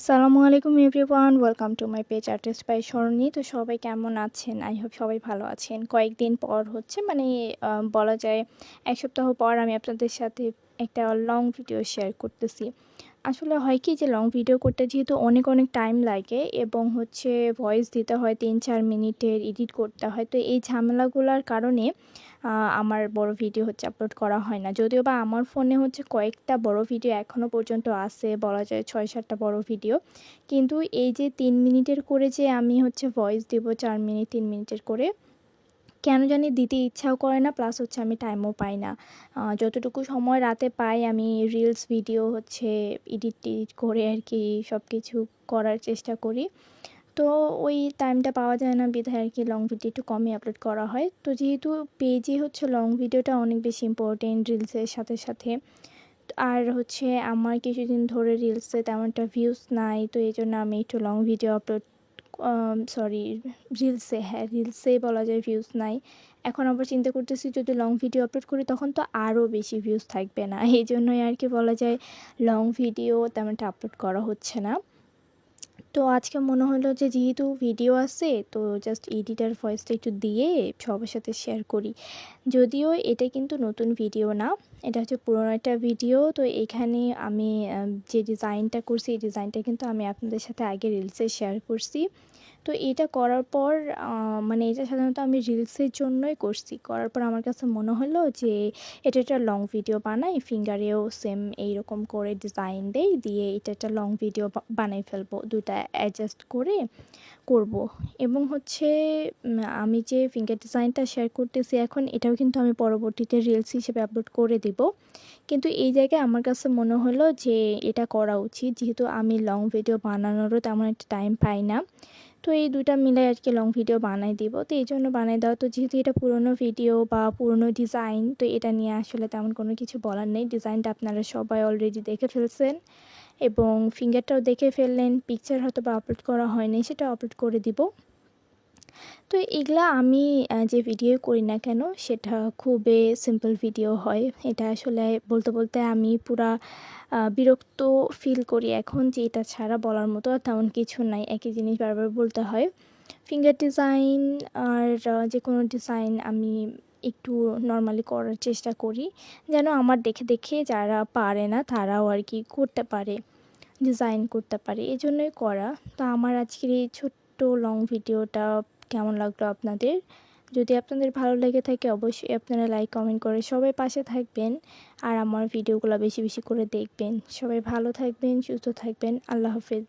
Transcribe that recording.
আসসালামু আলাইকুম everyone, welcome to my page artist by Swarni. তো সবাই কেমন আছেন? আই হোপ সবাই ভালো আছেন। কয়েকদিন পর হচ্ছে বলা যায় ১ সপ্তাহ পর আমি আপনাদের সাথে একটা লং ভিডিও শেয়ার করতেছি। আসলে হয় কি যে লং ভিডিও করতে যেহেতু অনেক টাইম লাগে এবং হচ্ছে ভয়েস দিতে হয় ৩-৪ মিনিটের, এডিট করতে হয়। তো এই ঝামেলাগুলার কারণে আমার বড় ভিডিও হচ্ছে আপলোড করা হয় না। যদিও বা আমার ফোনে হচ্ছে কয়েকটা বড় ভিডিও এখনও পর্যন্ত আছে, বলা যায় ৬-৭টা বড় ভিডিও। কিন্তু এই যে ৩ মিনিটের করে যে আমি হচ্ছে ভয়েস দেব ৪ মিনিট ৩ মিনিটের করে, কেন জানি দিতে ইচ্ছাও করে না, প্লাস হচ্ছে আমি টাইমও পাই না। যতটুকু সময় রাতে পাই আমি রিলস ভিডিও হচ্ছে এডিট করে আরকি সব কিছু করার চেষ্টা করি। তো ওই টাইমটা পাওয়া যায় না বিধায় আরকি লং ভিডিও একটু কমই আপলোড করা হয়। তো যেহেতু পেজে হচ্ছে লং ভিডিওটা অনেক বেশি ইম্পর্টেন্ট রিলসের সাথে। আর হচ্ছে আমার কিছুদিন ধরে রিলসে তেমন একটা ভিউজ নাই। তো এজন্য আমি একটু লং ভিডিও আপলোড সরি রিলসে বলা যায় ভিউজ নাই। এখন আবার চিন্তা করতেছি যদি লং ভিডিও আপলোড করি তখন তো আরও বেশি ভিউজ থাকবে না। এজন্যই আরকি বলা যায় লং ভিডিও তেমন একটা আপলোড করা হচ্ছে না। তো আজকে মনে হলো যে যেহেতু ভিডিও আছে তো জাস্ট এডিটার ভয়েসটা একটু দিয়ে সবার সাথে শেয়ার করি। যদিও এটা কিন্তু নতুন ভিডিও না, এটা হচ্ছে পুরনো একটা ভিডিও। তো এখানে আমি যে ডিজাইনটা করছি এই ডিজাইনটা কিন্তু আমি আপনাদের সাথে আগে রিলসে শেয়ার করছি। তো এটা করার পর এটা সাধারণত আমি রিলসের জন্যই করছি। করার পর আমার কাছে মনে হলো যে এটা একটা লং ভিডিও বানাই, ফিঙ্গারেও সেম এইরকম করে ডিজাইন দেই, দিয়ে এটা একটা লং ভিডিও বানাই ফেলবো। ২ টা অ্যাডজাস্ট করে করব। এবং হচ্ছে আমি যে ফিঙ্গার ডিজাইনটা শেয়ার করতেছি এখন, এটাও কিন্তু আমি পরবর্তীতে রিলস হিসেবে আপলোড করে দিব। কিন্তু এই জায়গায় আমার কাছে মনে হলো যে এটা করা উচিত, যেহেতু আমি লং ভিডিও বানানোরও তেমন একটা টাইম পাই না। তো এই ২ টা মিলাই আরকি লং ভিডিও বানাই দিব। তো এইজন্য বানাই দেওয়া। তো যেহেতু এটা পুরনো ভিডিও বা পুরনো ডিজাইন, তো এটা নিয়ে আসলে তেমন কোনো কিছু বলার নেই। ডিজাইনটা আপনারা সবাই অলরেডি দেখে ফেলছেন এবং ফিঙ্গারটাও দেখে ফেললেন। পিকচার হয়তোবা আপলোড করা হয়নি, সেটাও আপলোড করে দিব। তো এগুলা আমি যে ভিডিও করি না কেন সেটা খুবই সিম্পল ভিডিও হয়। এটা আসলে বলতে আমি পুরা বিরক্ত ফিল করি এখন যে এটা ছাড়া বলার মতো আর তেমন কিছু নাই। একই জিনিস বারবার বলতে হয়। ফিঙ্গার ডিজাইন আর যেকোনো ডিজাইন আমি একটু নরমালি করার চেষ্টা করি, যেন আমার দেখে যারা পারে না তারাও আরকি করতে পারে, ডিজাইন করতে পারে। এজন্যই করা। তো আমার আজকের এই ছোট্ট লং ভিডিওটা কেমন লাগলো আপনাদের? যদি আপনাদের ভালো লেগে থাকে অবশ্যই আপনারা লাইক, কমেন্ট করে সবাই পাশে থাকবেন। আর আমার ভিডিওগুলো বেশি করে দেখবেন। সবাই ভালো থাকবেন, সুস্থ থাকবেন। আল্লাহ হাফেজ।